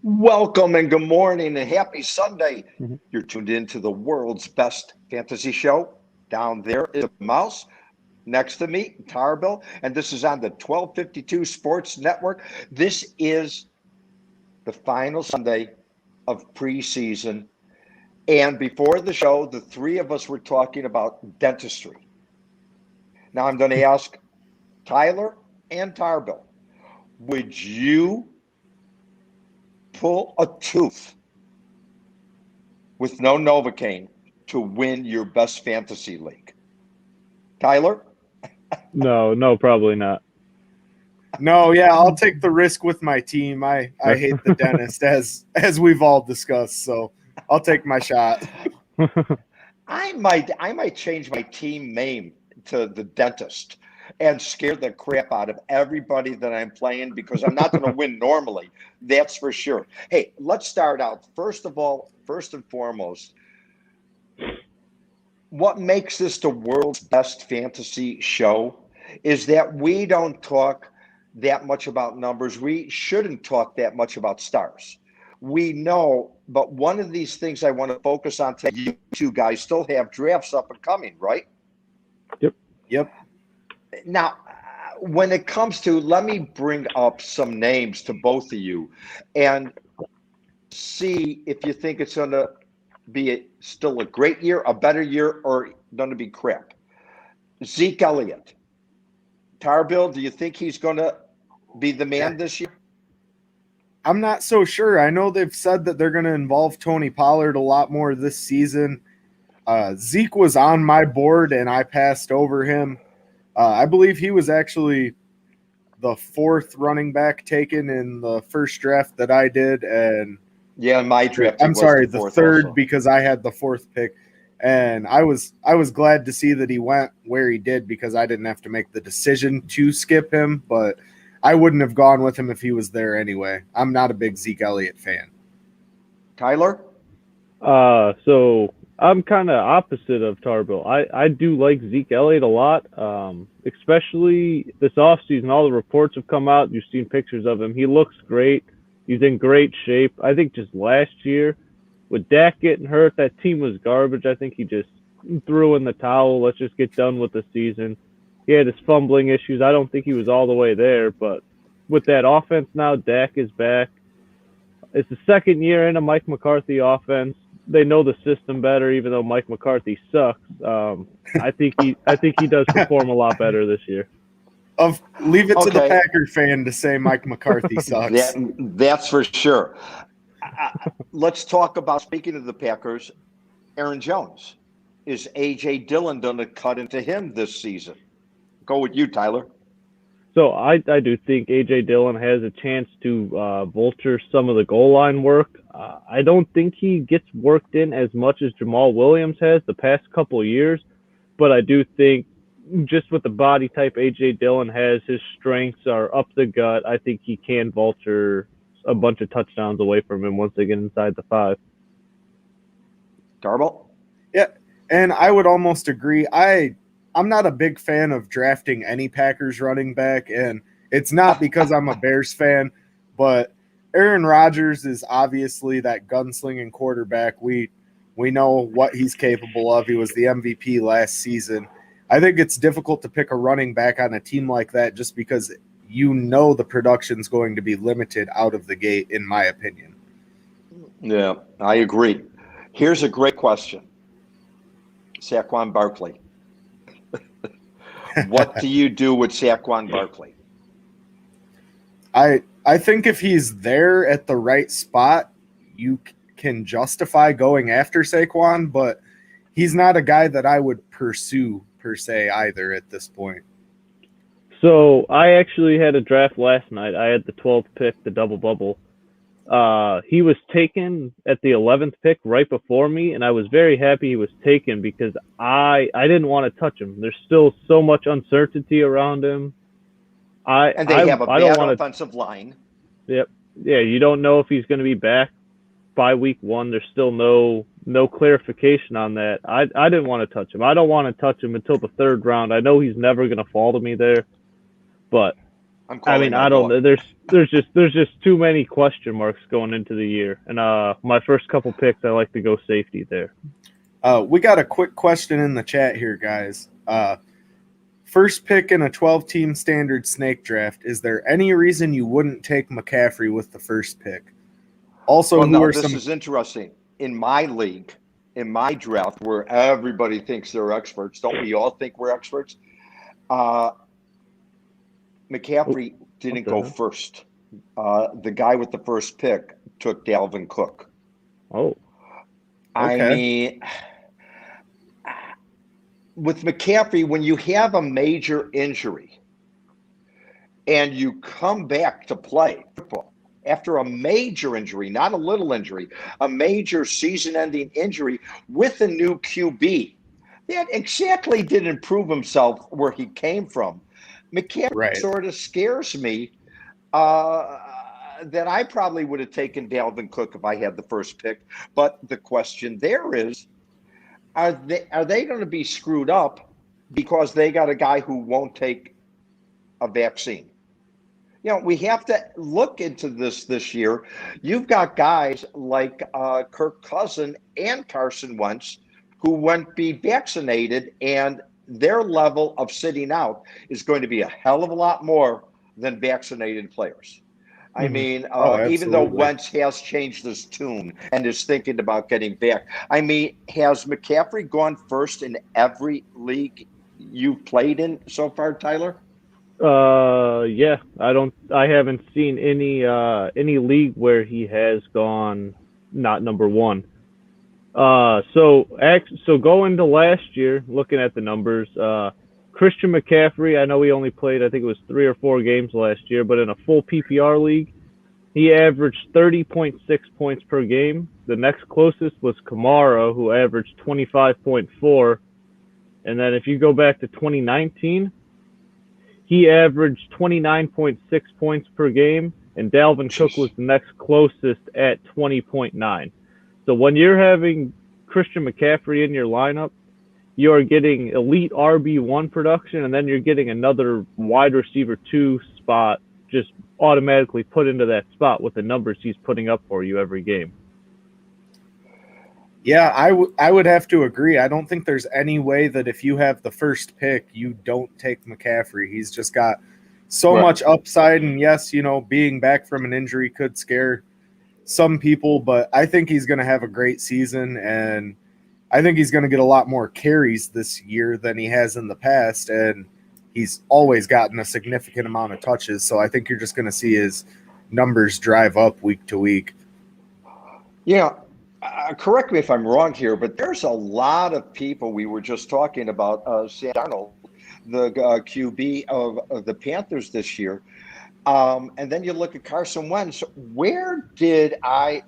Welcome and good morning and happy Sunday. Mhm. You're tuned in to the world's best fantasy show. Down there is DaMouse. Next to me, Tarbill. And this is on the 1252 Sports Network. This is the final Sunday of preseason. And before the show, the three of us were talking about dentistry. Now I'm going to ask Tyler and Tarbill, would you pull a tooth with no Novocaine to win your best fantasy league? Tyler? No, probably not. No, yeah, I'll take the risk with my team. I hate the dentist as we've all discussed, so I'll take my shot. I might change my team name to the dentist and scare the crap out of everybody that I'm playing because I'm not going to win normally. That's for sure. Hey, let's start out. First of all, first and foremost, what makes this the world's best fantasy show is that we don't talk that much about numbers. We shouldn't talk that much about stars. We know, but one of these things I want to focus on today, you two guys still have drafts up and coming, right? Yep. Now, when it comes to, let me bring up some names to both of you and see if you think it's going to be still a great year, a better year, or going to be crap. Zeke Elliott. Tarbill, do you think he's going to be the man this year? I'm not so sure. I know they've said that they're going to involve Tony Pollard a lot more this season. Zeke was on my board, and I passed over him. I believe he was actually the fourth running back taken in the first draft that I did, and yeah, in my draft. I'm sorry, the third also, because I had the fourth pick, and I was glad to see that he went where he did because I didn't have to make the decision to skip him, but I wouldn't have gone with him if he was there anyway. I'm not a big Zeke Elliott fan. Tyler? So I'm kind of opposite of Tarbill. I do like Zeke Elliott a lot, especially this offseason. All the reports have come out. You've seen pictures of him. He looks great. He's in great shape. I think just last year, with Dak getting hurt, that team was garbage. I think he just threw in the towel. Let's just get done with the season. He had his fumbling issues. I don't think he was all the way there, but with that offense now, Dak is back. It's the second year in a Mike McCarthy offense. They know the system better, even though Mike McCarthy sucks. I think he does perform a lot better this year. Leave it to the Packer fan to say Mike McCarthy sucks. That's for sure. Let's talk about, speaking of the Packers, Aaron Jones. Is A.J. Dillon going to cut into him this season? Go with you, Tyler. So I do think A.J. Dillon has a chance to vulture some of the goal line work. I don't think he gets worked in as much as Jamal Williams has the past couple of years, but I do think just with the body type A.J. Dillon has, his strengths are up the gut. I think he can vulture a bunch of touchdowns away from him once they get inside the 5. Tarbill? Yeah, and I would almost agree. I'm not a big fan of drafting any Packers running back, and it's not because I'm a Bears fan, but Aaron Rodgers is obviously that gunslinging quarterback. We know what he's capable of. He was the MVP last season. I think it's difficult to pick a running back on a team like that just because you know the production's going to be limited out of the gate, in my opinion. Yeah, I agree. Here's a great question. Saquon Barkley. What do you do with Saquon Barkley? I think if he's there at the right spot, you can justify going after Saquon, but he's not a guy that I would pursue per se either at this point. So I actually had a draft last night. I had the 12th pick, the double bubble. He was taken at the 11th pick right before me, and I was very happy he was taken because I didn't want to touch him. There's still so much uncertainty around him. And they have a bad offensive line. Yep. Yeah, you don't know if he's going to be back by week 1. There's still no clarification on that. I didn't want to touch him. I don't want to touch him until the 3rd round. I know he's never going to fall to me there, but I'm I calling mean, my I don't bluff. know. There's just too many question marks going into the year. And my first couple picks, I like to go safety there. We got a quick question in the chat here, guys. First pick in a 12-team standard snake draft. Is there any reason you wouldn't take McCaffrey with the first pick? Also, Well, who no, are this some? is interesting. In my league, in my draft, where everybody thinks they're experts, don't we all think we're experts? McCaffrey didn't the go hell? first. The guy with the first pick took Dalvin Cook. Oh, I Okay. mean, with McCaffrey, when you have a major injury and you come back to play football after a major injury, not a little injury, a major season-ending injury with a new QB, that exactly didn't prove himself where he came from. McCaffrey Right. sort of scares me that I probably would have taken Dalvin Cook if I had the first pick. But the question there is, are they going to be screwed up because they got a guy who won't take a vaccine? You know, we have to look into this year. You've got guys like Kirk Cousins and Carson Wentz who won't be vaccinated, and their level of sitting out is going to be a hell of a lot more than vaccinated players. I mean, even though Absolutely. Wentz has changed his tune and is thinking about getting back, I mean, has McCaffrey gone first in every league you've played in so far, Tyler? yeah. I haven't seen any league where he has gone not number one. So going to last year, looking at the numbers, Christian McCaffrey, I know he only played, I think it was 3 or 4 games last year, but in a full PPR league, he averaged 30.6 points per game. The next closest was Kamara, who averaged 25.4. And then if you go back to 2019, he averaged 29.6 points per game, and Dalvin Cook was the next closest at 20.9. So when you're having Christian McCaffrey in your lineup, you are getting elite RB1 production, and then you're getting another wide receiver 2 spot just automatically put into that spot with the numbers he's putting up for you every game. Yeah, I would have to agree. I don't think there's any way that if you have the first pick, you don't take McCaffrey. He's just got so much upside. And yes, being back from an injury could scare some people, but I think he's going to have a great season. And I think he's going to get a lot more carries this year than he has in the past. And he's always gotten a significant amount of touches. So I think you're just going to see his numbers drive up week to week. Yeah. Correct me if I'm wrong here, but there's a lot of people. We were just talking about Sam Darnold, the QB of the Panthers this year. And then you look at Carson Wentz. Where did I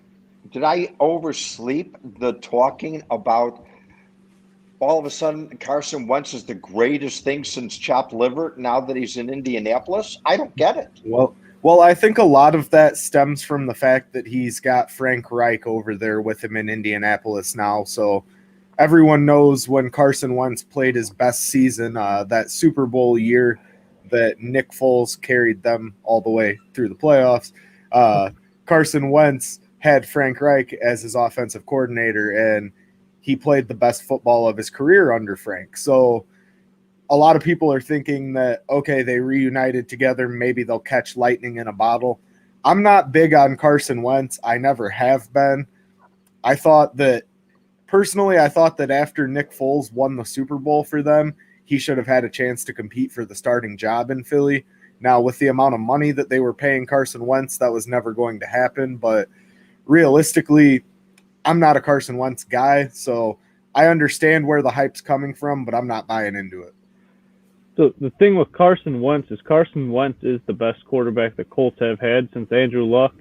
oversleep the talking about all of a sudden Carson Wentz is the greatest thing since chopped liver now that he's in Indianapolis? I don't get it. Well, I think a lot of that stems from the fact that he's got Frank Reich over there with him in Indianapolis now. So everyone knows when Carson Wentz played his best season, that Super Bowl year that Nick Foles carried them all the way through the playoffs. Carson Wentz had Frank Reich as his offensive coordinator, and he played the best football of his career under Frank. So a lot of people are thinking that, okay, they reunited together, maybe they'll catch lightning in a bottle. I'm not big on Carson Wentz. I never have been. Personally, I thought that after Nick Foles won the Super Bowl for them, he should have had a chance to compete for the starting job in Philly. Now, with the amount of money that they were paying Carson Wentz, that was never going to happen. But realistically, I'm not a Carson Wentz guy, so I understand where the hype's coming from, but I'm not buying into it. So the thing with Carson Wentz is the best quarterback the Colts have had since Andrew Luck.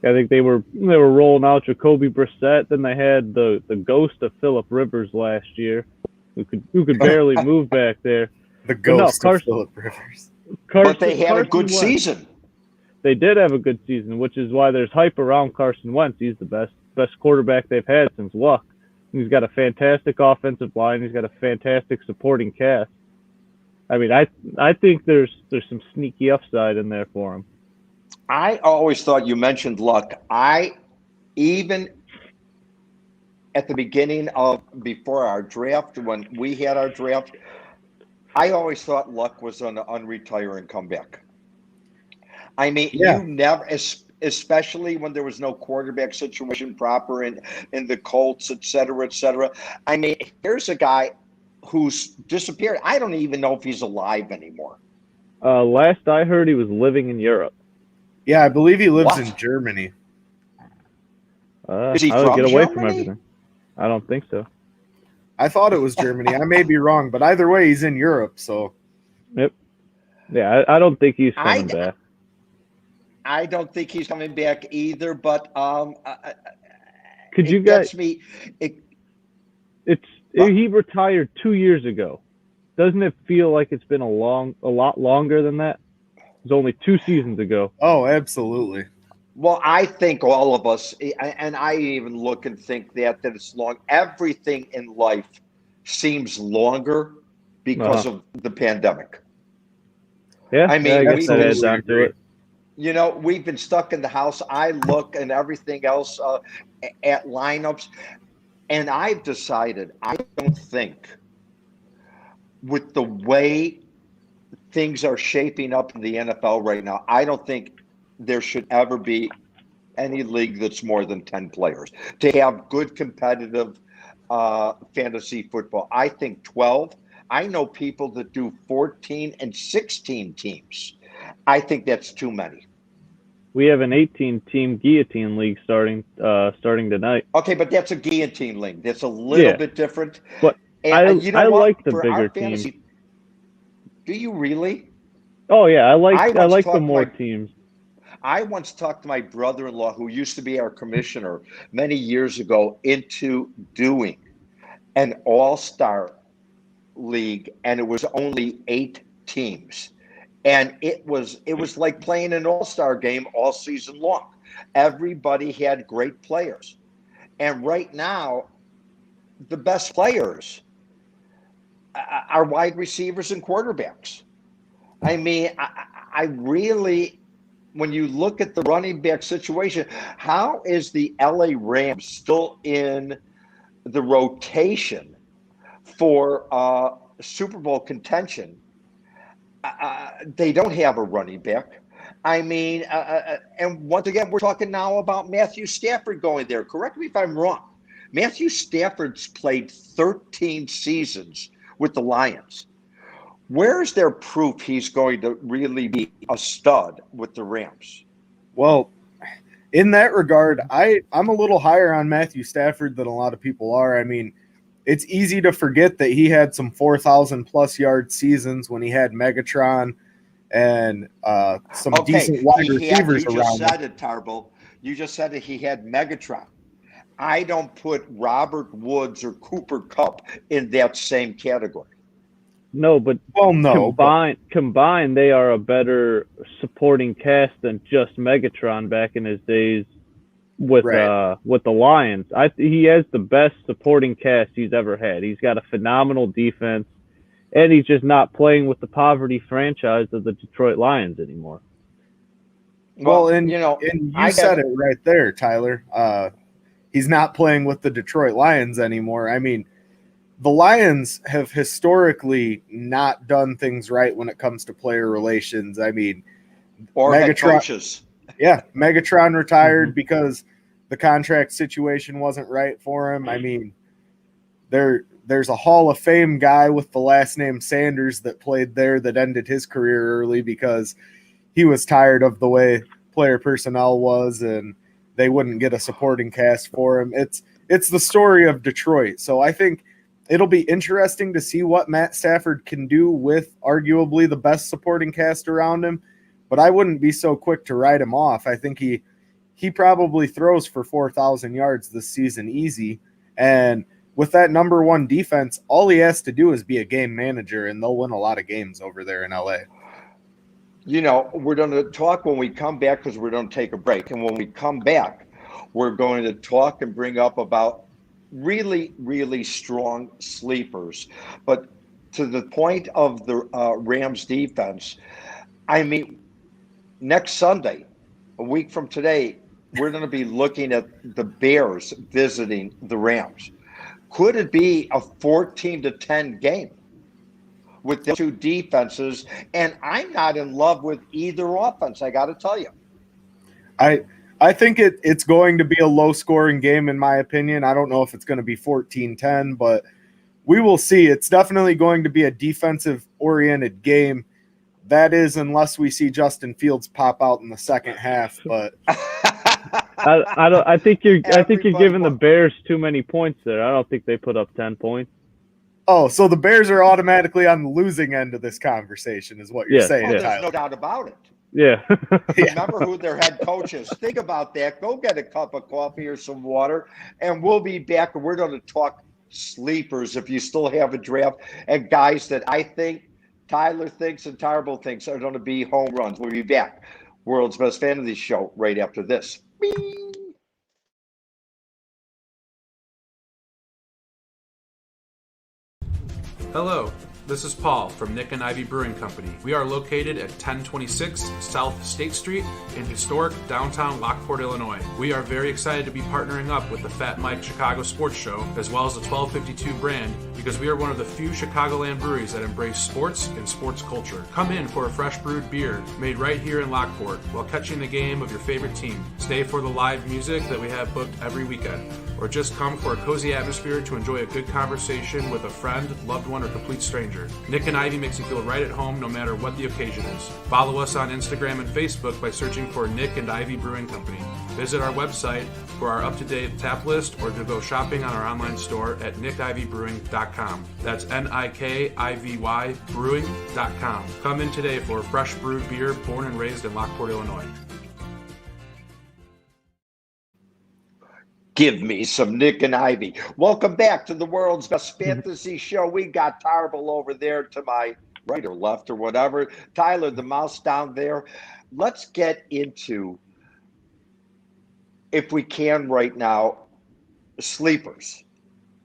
I think they were rolling out Jacoby Brissett. Then they had the ghost of Phillip Rivers last year, who could barely move back there. The ghost of Phillip Rivers. But they had a good season. They did have a good season, which is why there's hype around Carson Wentz. He's the best quarterback they've had since Luck. He's got a fantastic offensive line. He's got a fantastic supporting cast. I mean, I think there's some sneaky upside in there for him. I always thought you mentioned Luck. Even at the beginning of before our draft, when we had our draft, I always thought Luck was going to unretire and come back. I mean, Yeah. you never, especially when there was no quarterback situation proper in the Colts, et cetera, et cetera. I mean, here's a guy who's disappeared. I don't even know if he's alive anymore. Last I heard, he was living in Europe. Yeah, I believe he lives What? in Germany. Is he I would from get away from Germany? everything. I don't think so. I thought it was Germany. I may be wrong, but either way, he's in Europe. So Yep. Yeah, I don't think he's coming back. I don't think he's coming back either. But Could it you guys? gets me. It, He retired 2 years ago. Doesn't it feel like it's been a lot longer than that? It was only 2 seasons ago. oh, absolutely. Well, I think all of us, and I even look and think that it's long. Everything in life seems longer because of the pandemic. Yeah, I mean, I guess that adds on to it. You know, we've been stuck in the house. I look and everything else at lineups, and I've decided I don't think with the way things are shaping up in the NFL right now, I don't think there should ever be any league that's more than 10 players to have good competitive fantasy football. I think 12. I know people that do 14 and 16 teams. I think that's too many. We have an 18-team guillotine league starting tonight. Okay, but that's a guillotine league. That's a little bit different. But And you know I what? like the For bigger our teams. fantasy, do you really? Oh yeah, I like the talked more teams. I once talked to my brother-in-law, who used to be our commissioner many years ago, into doing an all-star league, and it was only 8 teams. And it was like playing an all-star game all season long. Everybody had great players. And right now, the best players are wide receivers and quarterbacks. I mean, I really, when you look at the running back situation, how is the LA Rams still in the rotation for Super Bowl contention? They don't have a running back. I mean, and once again, we're talking now about Matthew Stafford going there. Correct me if I'm wrong. Matthew Stafford's played 13 seasons with the Lions. Where's their proof he's going to really be a stud with the Rams? Well, in that regard, I'm a little higher on Matthew Stafford than a lot of people are. I mean, it's easy to forget that he had some 4,000-plus yard seasons when he had Megatron and some decent wide receivers around. You just said it, Tarbill. You just said that he had Megatron. I don't put Robert Woods or Cooper Kupp in that same category. No, but combined, they are a better supporting cast than just Megatron back in his days with the Lions. He has the best supporting cast he's ever had. He's got a phenomenal defense, and he's just not playing with the poverty franchise of the Detroit Lions anymore. Well, and you said it right there, Tyler. He's not playing with the Detroit Lions anymore. I mean, the Lions have historically not done things right when it comes to player relations. I mean, or head coaches. Yeah, Megatron retired because the contract situation wasn't right for him. I mean, there's a Hall of Fame guy with the last name Sanders that played there that ended his career early because he was tired of the way player personnel was and they wouldn't get a supporting cast for him. It's the story of Detroit. So I think it'll be interesting to see what Matt Stafford can do with arguably the best supporting cast around him. But I wouldn't be so quick to write him off. I think he probably throws for 4,000 yards this season easy. And with that number one defense, all he has to do is be a game manager, and they'll win a lot of games over there in LA. You know, we're going to talk when we come back because we're going to take a break. And when we come back, we're going to talk and bring up about really, really strong sleepers. But to the point of the Rams defense. I mean, next Sunday, a week from today, we're going to be looking at the Bears visiting the Rams. Could it be a 14-10 game with the two defenses? And I'm not in love with either offense, I got to tell you. I think it's going to be a low-scoring game, in my opinion. I don't know if it's going to be 14-10, but we will see. It's definitely going to be a defensive-oriented game. That is, unless we see Justin Fields pop out in the second half. But I think you're giving the Bears too many points there. I don't think they put up 10 points. Oh, so the Bears are automatically on the losing end of this conversation, is what you're saying, There's Tyler. no doubt about it. Yeah. Remember who their head coach is. Think about that. Go get a cup of coffee or some water, and we'll be back. And we're going to talk sleepers if you still have a draft, and guys that I think Tyler thinks and Tarbill thinks are going to be home runs. We'll be back. World's Best Fantasy Show right after this. Bing. Hello, this is Paul from Nick and Ivy Brewing Company. We are located at 1026 South State Street in historic downtown Lockport, Illinois. We are very excited to be partnering up with the Fat Mike Chicago Sports Show as well as the 1252 brand because we are one of the few Chicagoland breweries that embrace sports and sports culture. Come in for a fresh brewed beer made right here in Lockport while catching the game of your favorite team. Stay for the live music that we have booked every weekend. Or just come for a cozy atmosphere to enjoy a good conversation with a friend, loved one, or complete stranger. Nick and Ivy makes you feel right at home no matter what the occasion is. Follow us on Instagram and Facebook by searching for Nick and Ivy Brewing Company. Visit our website for our up-to-date tap list or to go shopping on our online store at nickivybrewing.com. That's Nikivy brewing.com. Come in today for a fresh brewed beer born and raised in Lockport, Illinois. Give me some Nick and Ivy. Welcome back to the World's Best Fantasy Show. We got Tarbill over there to my right or left or whatever. Tyler, the mouse down there. Let's get into, if we can right now, sleepers.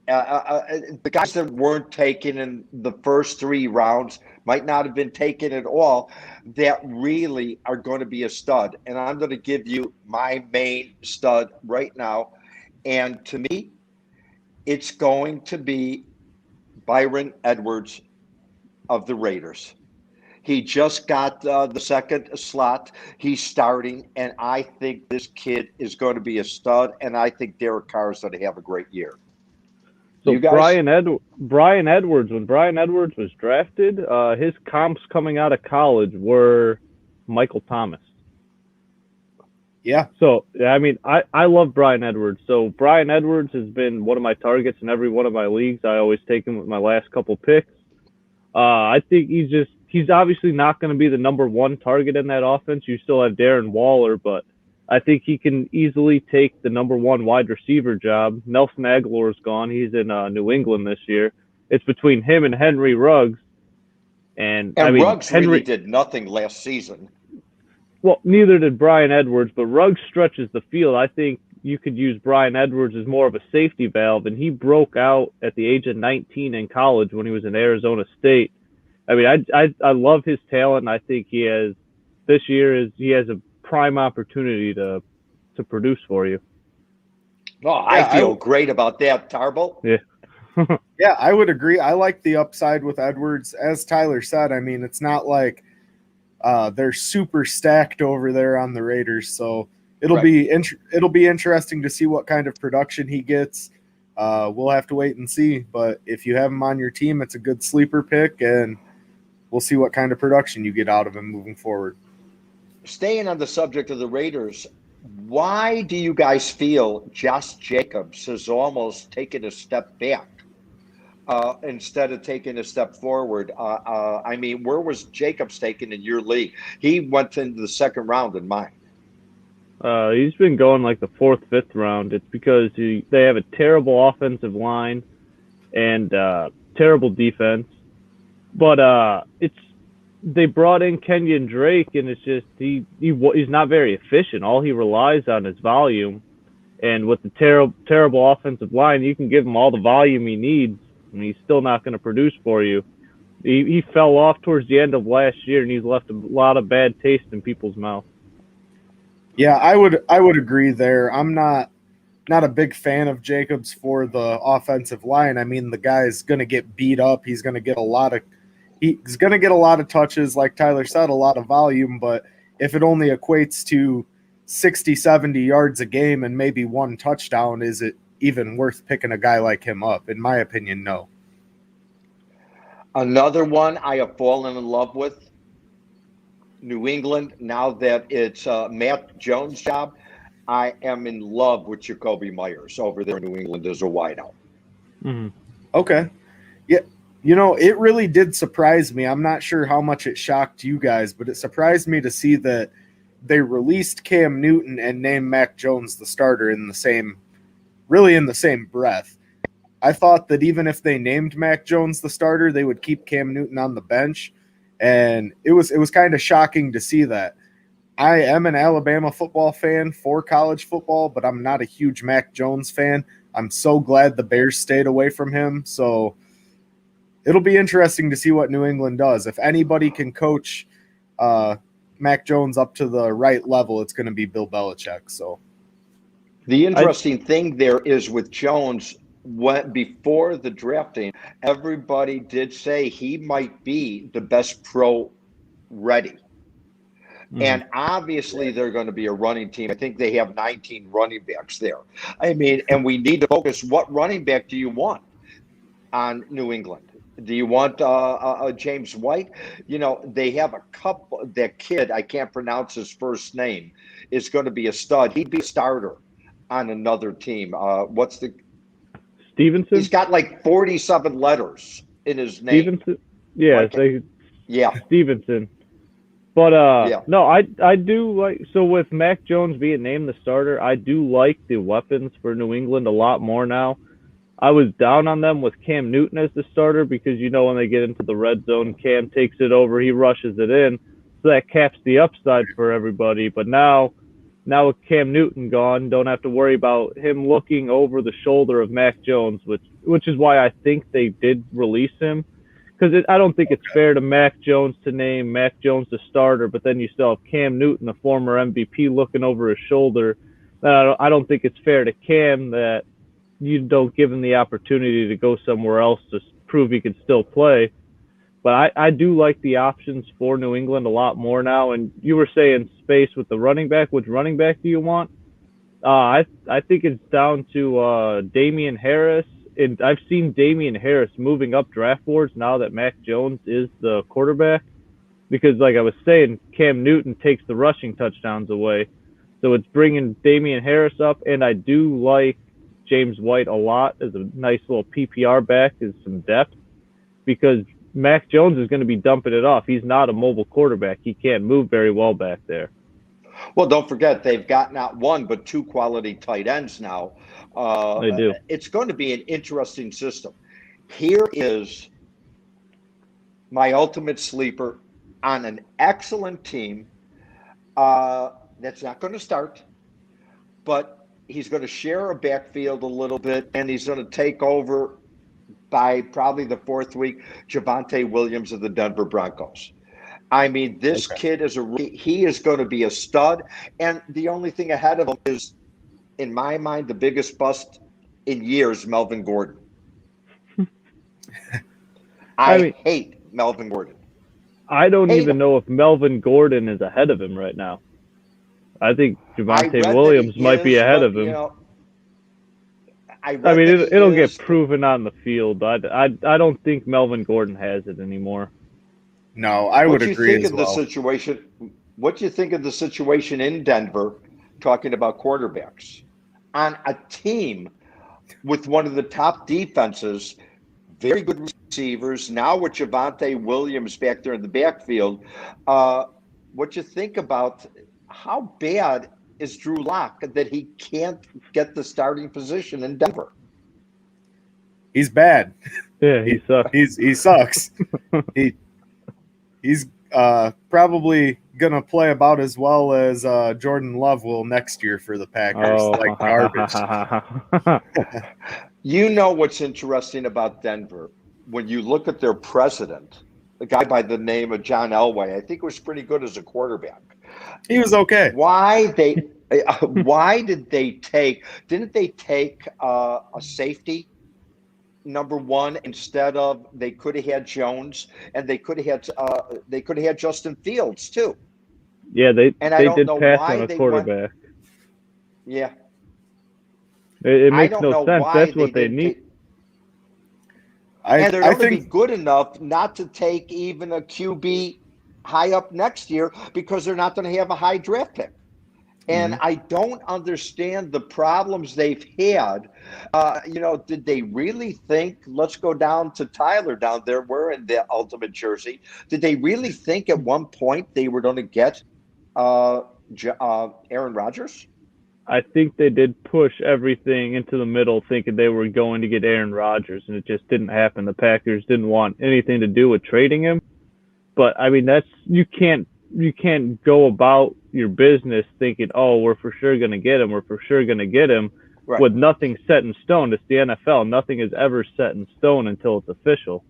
The guys that weren't taken in the first 3 rounds might not have been taken at all that really are going to be a stud. And I'm going to give you my main stud right now. And to me, it's going to be Byron Edwards of the Raiders. He just got the second slot. He's starting, and I think this kid is going to be a stud, and I think Derek Carr is going to have a great year. So Brian Edwards, when Brian Edwards was drafted, his comps coming out of college were Michael Thomas. Yeah. So, I mean, I love Brian Edwards. So Brian Edwards has been one of my targets in every one of my leagues. I always take him with my last couple picks. I think he's obviously not going to be the number 1 target in that offense. You still have Darren Waller, but I think he can easily take the number 1 wide receiver job. Nelson Aguilar's gone. He's in New England this year. It's between him and Henry Ruggs. And I mean, Ruggs really did nothing last season. Well, neither did Brian Edwards, but Ruggs stretches the field. I think you could use Brian Edwards as more of a safety valve, and he broke out at the age of 19 in college when he was in Arizona State. I mean, I love his talent, and I think he has a prime opportunity to produce for you. Oh, I feel great about that, Tarbill. Yeah. Yeah, I would agree. I like the upside with Edwards. As Tyler said, I mean, it's not like they're super stacked over there on the Raiders, so it'll be interesting to see what kind of production he gets. We'll have to wait and see, but if you have him on your team, it's a good sleeper pick, and we'll see what kind of production you get out of him moving forward. Staying on the subject of the Raiders, why do you guys feel Josh Jacobs has almost taken a step back instead of taking a step forward? I mean, where was Jacobs taken in your league? He went into the second round in mine. He's been going like the 4th, 5th round. It's because they have a terrible offensive line and terrible defense. But they brought in Kenyon Drake, and it's just he's not very efficient. All he relies on is volume. And with the terrible offensive line, you can give him all the volume he needs, and he's still not going to produce for you. He fell off towards the end of last year, and he's left a lot of bad taste in people's mouth. Yeah, I would agree there. I'm not a big fan of Jacobs for the offensive line. I mean, the guy's going to get beat up. He's going to get a lot of touches, like Tyler said, a lot of volume, but if it only equates to 60, 70 yards a game and maybe one touchdown, is it even worth picking a guy like him up? In my opinion, no. Another one I have fallen in love with, New England, now that it's Matt Jones' job, I am in love with Jacoby Myers over there in New England as a wideout. Mm-hmm. Okay. Yeah, it really did surprise me. I'm not sure how much it shocked you guys, but it surprised me to see that they released Cam Newton and named Mac Jones the starter in the same breath. I thought that even if they named Mac Jones the starter, they would keep Cam Newton on the bench, and it was kind of shocking to see that. I am an Alabama football fan for college football, but I'm not a huge Mac Jones fan. I'm so glad the Bears stayed away from him. So it'll be interesting to see what New England does. If anybody can coach Mac Jones up to the right level, it's going to be Bill Belichick. So the interesting thing there is with Jones, before the drafting, everybody did say he might be the best pro ready. And obviously, they're going to be a running team. I think they have 19 running backs there. I mean, and we need to focus. What running back do you want on New England? Do you want James White? They have a couple. That kid, I can't pronounce his first name, is going to be a stud. He'd be a starter on another team. What's the Stevenson? He's got like 47 letters in his name. Stevenson? Yeah, yeah. Stevenson. But yeah. No, I do like, so with Mac Jones being named the starter, I do like the weapons for New England a lot more now. I was down on them with Cam Newton as the starter because when they get into the red zone, Cam takes it over, he rushes it in, so that caps the upside for everybody. But now with Cam Newton gone, don't have to worry about him looking over the shoulder of Mac Jones, which is why I think they did release him. Because I don't think it's fair to Mac Jones to name Mac Jones the starter, but then you still have Cam Newton, the former MVP, looking over his shoulder. I don't think it's fair to Cam that you don't give him the opportunity to go somewhere else to prove he can still play. But I do like the options for New England a lot more now. And you were saying space with the running back. Which running back do you want? I think it's down to Damian Harris. And I've seen Damian Harris moving up draft boards now that Mac Jones is the quarterback, because like I was saying, Cam Newton takes the rushing touchdowns away. So it's bringing Damian Harris up, and I do like James White a lot as a nice little PPR back, as some depth, because Mac Jones is going to be dumping it off. He's not a mobile quarterback. He can't move very well back there. Well, don't forget, they've got not one, but two quality tight ends now. They do. It's going to be an interesting system. Here is my ultimate sleeper on an excellent team that's not going to start, but he's going to share a backfield a little bit, and he's going to take over by probably the fourth week, Javonte Williams of the Denver Broncos. I mean, this kid he is going to be a stud. And the only thing ahead of him is, in my mind, the biggest bust in years, Melvin Gordon. I hate Melvin Gordon. I don't even know if Melvin Gordon is ahead of him right now. I think Javonte Williams might be ahead of him. It'll get proven on the field. I don't think Melvin Gordon has it anymore. No, I would agree as well. What do you think of the situation in Denver, talking about quarterbacks, on a team with one of the top defenses, very good receivers, now with Javonte Williams back there in the backfield? What you think about how bad is Drew Lock that he can't get the starting position in Denver? He's bad. Yeah, he sucks. He sucks. He's probably going to play about as well as Jordan Love will next year for the Packers, like garbage. You know what's interesting about Denver? When you look at their president, a guy by the name of John Elway. I think was pretty good as a quarterback. He was okay. Why did they take? Didn't they take a safety? Number one, instead of they could have had Jones, and they could have had Justin Fields too. Yeah, they don't did know pass why on a they quarterback. Yeah, It I makes don't no know sense. why That's what they didn't need. and they're I going to be think good enough not to take even a QB high up next year because they're not going to have a high draft pick. And I don't understand the problems they've had. Did they really think, let's go down to Tyler down there, we're in the ultimate jersey. Did they really think at one point they were going to get Aaron Rodgers? I think they did push everything into the middle, thinking they were going to get Aaron Rodgers, and it just didn't happen. The Packers didn't want anything to do with trading him. But I mean, you can't go about your business thinking, oh, we're for sure going to get him. We're for sure going to get him, Right. with nothing set in stone. It's the NFL. Nothing is ever set in stone until it's official.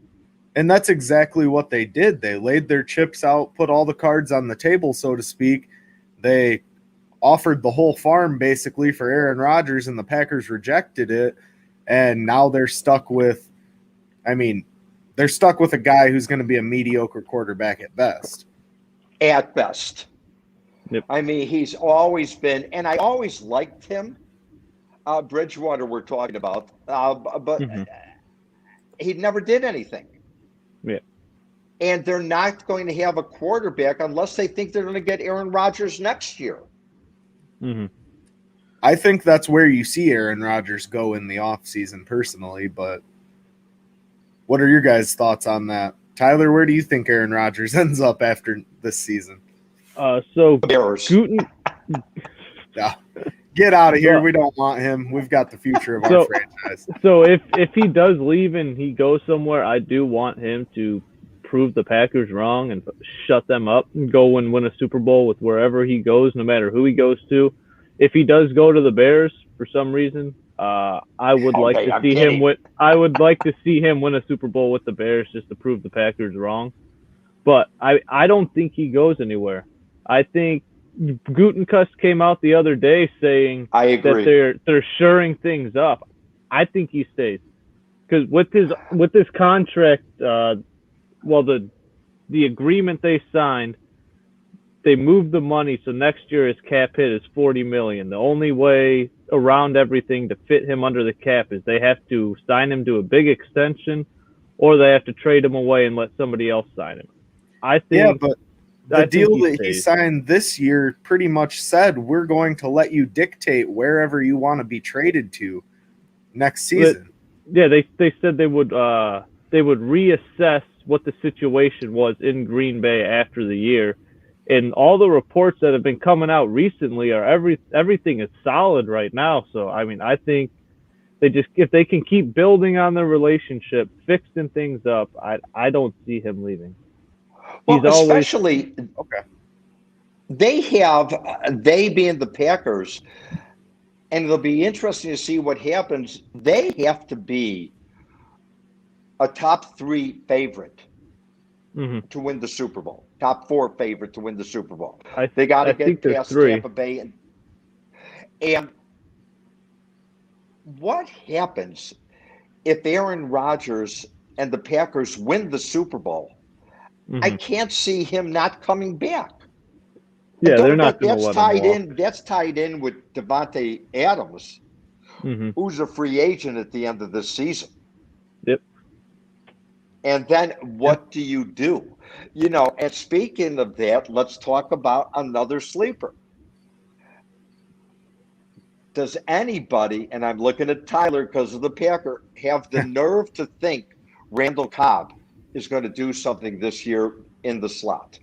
And that's exactly what they did. They laid their chips out, put all the cards on the table, so to speak. They offered the whole farm basically for Aaron Rodgers, and the Packers rejected it. And now they're stuck with, a guy who's going to be a mediocre quarterback at best. At best. Yep. I mean, he's always been, and I always liked him. Bridgewater we're talking about, but he never did anything. Yeah. And they're not going to have a quarterback unless they think they're going to get Aaron Rodgers next year. Mm-hmm. I think that's where you see Aaron Rodgers go in the offseason personally, but what are your guys' thoughts on that? Tyler, where do you think Aaron Rodgers ends up after this season? So Bears. Gooten, Yeah. Get out of here. We don't want him. We've got the future of our franchise. So if he does leave and he goes somewhere, I do want him to prove the Packers wrong and shut them up and go and win a Super Bowl with wherever he goes, no matter who he goes to. If he does go to the Bears for some reason, I would like to see him win. I would like to see him win a Super Bowl with the Bears just to prove the Packers wrong. But I don't think he goes anywhere. I think Gutekunst came out the other day saying that they're shoring things up. I think he stays because with his contract, the agreement they signed, they moved the money, so next year his cap hit is $40 million. The only way around everything to fit him under the cap is they have to sign him to a big extension, or they have to trade him away and let somebody else sign him. I think. Yeah, but the deal that he signed this year pretty much said we're going to let you dictate wherever you want to be traded to next season. They said they would reassess what the situation was in Green Bay after the year. And all the reports that have been coming out recently are everything is solid right now. So I mean, I think if they can keep building on their relationship, fixing things up, I don't see him leaving. Well, especially they being the Packers, and it'll be interesting to see what happens. They have to be a top 3 favorite to win the Super Bowl. Top 4 favorite to win the Super Bowl. They got to get past Tampa Bay. And what happens if Aaron Rodgers and the Packers win the Super Bowl? I can't see him not coming back. Yeah, they're not going to let him walk. That's tied in with Devontae Adams, who's a free agent at the end of this season. Yep. And then what do you do? And speaking of that, let's talk about another sleeper. Does anybody, and I'm looking at Tyler because of the Packer, have the nerve to think Randall Cobb is going to do something this year in the slot?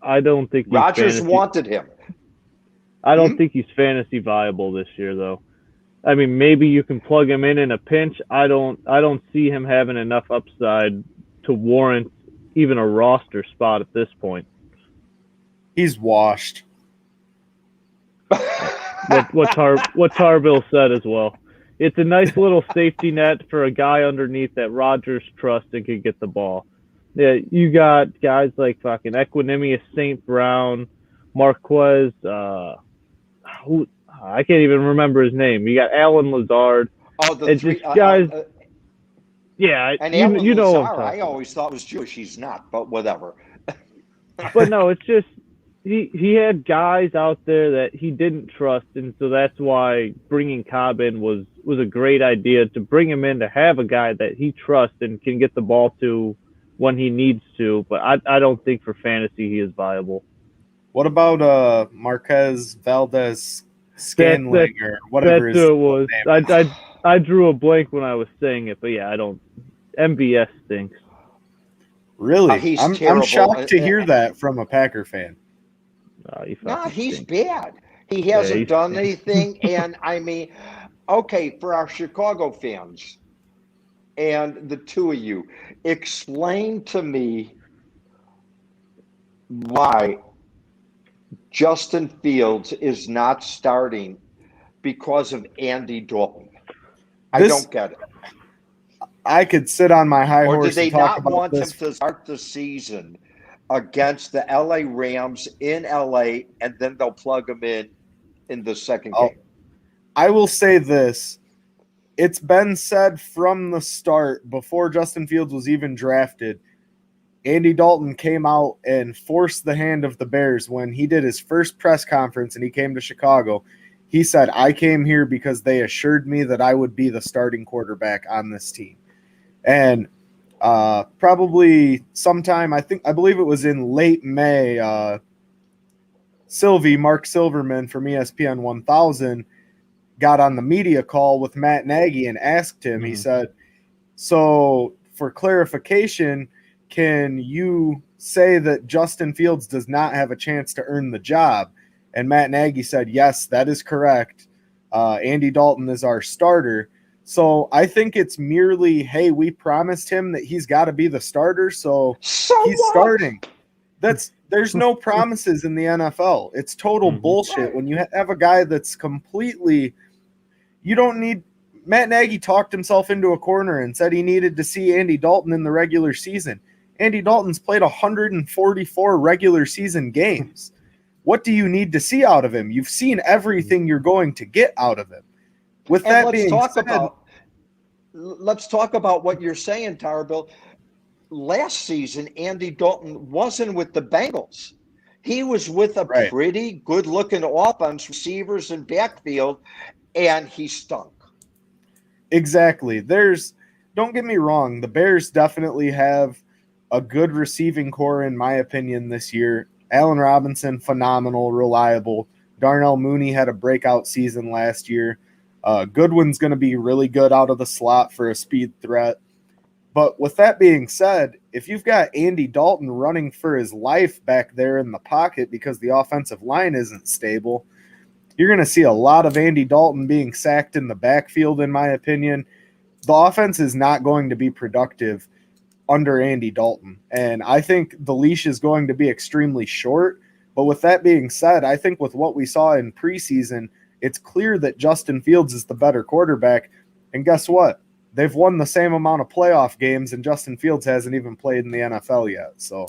I don't think Rodgers wanted him. I don't think he's fantasy viable this year, though. I mean, maybe you can plug him in a pinch. I don't see him having enough upside to warrant even a roster spot at this point. He's washed. What Tarbill said as well. It's a nice little safety net for a guy underneath that Rodgers trusts and can get the ball. Yeah, you got guys like fucking Equanimous St. Brown, Marquez, I can't even remember his name. You got Alan Lazard. Oh, the three guys. Yeah, and Alan you know Lazard, I always thought was Jewish. He's not, but whatever. But no, it's just he had guys out there that he didn't trust, and so that's why bringing Cobb in was a great idea, to bring him in, to have a guy that he trusts and can get the ball to when he needs to. But I don't think for fantasy he is viable. What about Marquez Valdez Scanling or whatever his it was? Name. I drew a blank when I was saying it, but yeah, I don't. MVS stinks. Really? I'm shocked to hear that from a Packer fan. No, he's bad. He hasn't done anything. And I mean, okay, for our Chicago fans and the two of you, explain to me why Justin Fields is not starting because of Andy Dalton. I don't get it. I could sit on my high horse. Or did they and talk not about want this. him to start the season against the LA Rams in LA, and then they'll plug him in the second game? I will say this. It's been said from the start, before Justin Fields was even drafted, Andy Dalton came out and forced the hand of the Bears when he did his first press conference and he came to Chicago. He said, I came here because they assured me that I would be the starting quarterback on this team. And probably sometime, I believe it was in late May, Mark Silverman from ESPN 1000 got on the media call with Matt Nagy and asked him, he said, so for clarification, can you say that Justin Fields does not have a chance to earn the job? And Matt Nagy said, yes, that is correct. Andy Dalton is our starter. So I think it's merely, hey, we promised him that he's got to be the starter, so he's starting. There's no promises in the NFL. It's total bullshit when you have a guy that's completely – you don't need – Matt Nagy talked himself into a corner and said he needed to see Andy Dalton in the regular season. Andy Dalton's played 144 regular season games. What do you need to see out of him? You've seen everything you're going to get out of him. With that being said, let's talk about what you're saying, Tarbill. Last season, Andy Dalton wasn't with the Bengals. He was with a pretty good-looking offense, receivers and backfield, and he stunk. Exactly. Don't get me wrong, the Bears definitely have a good receiving core, in my opinion, this year. Allen Robinson, phenomenal, reliable. Darnell Mooney had a breakout season last year. Goodwin's going to be really good out of the slot for a speed threat. But with that being said, if you've got Andy Dalton running for his life back there in the pocket because the offensive line isn't stable, you're going to see a lot of Andy Dalton being sacked in the backfield, in my opinion. The offense is not going to be productive under Andy Dalton. And I think the leash is going to be extremely short. But with that being said, I think with what we saw in preseason, it's clear that Justin Fields is the better quarterback. And guess what? They've won the same amount of playoff games, and Justin Fields hasn't even played in the NFL yet. So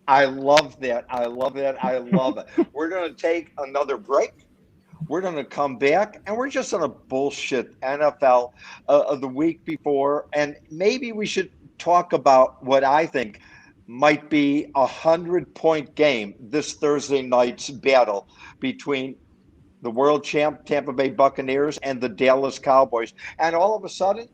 I love that. I love it. We're going to take another break. We're going to come back, and we're just going to bullshit NFL of the week before. And maybe we should talk about what I think might be 100-point game this Thursday night's battle between the world champ Tampa Bay Buccaneers and the Dallas Cowboys. And all of a sudden,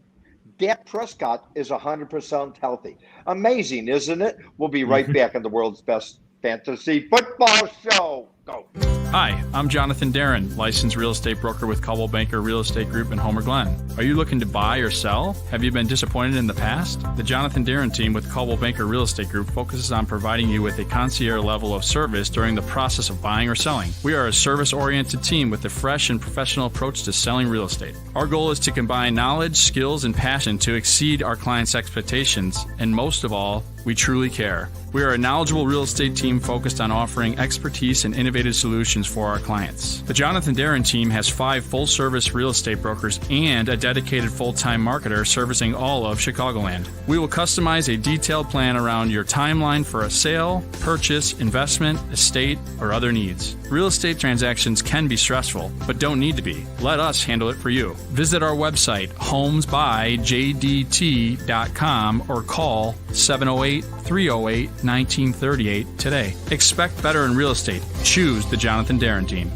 Dak Prescott is 100% healthy. Amazing, isn't it? We'll be right back in the world's best fantasy football show. Go. Hi, I'm Jonathan Darren, licensed real estate broker with Coldwell Banker Real Estate Group in Homer Glen. Are you looking to buy or sell? Have you been disappointed in the past? The Jonathan Darren team with Coldwell Banker Real Estate Group focuses on providing you with a concierge level of service during the process of buying or selling. We are a service-oriented team with a fresh and professional approach to selling real estate. Our goal is to combine knowledge, skills, and passion to exceed our clients' expectations, and most of all, we truly care. We are a knowledgeable real estate team focused on offering expertise and innovative innovative solutions for our clients. The Jonathan Darren team has 5 full-service real estate brokers and a dedicated full-time marketer servicing all of Chicagoland. We will customize a detailed plan around your timeline for a sale, purchase, investment, estate, or other needs. Real estate transactions can be stressful, but don't need to be. Let us handle it for you. Visit our website, homesbyjdt.com, or call 708-308-1938 today. Expect better in real estate. Choose the Jonathan Darren team.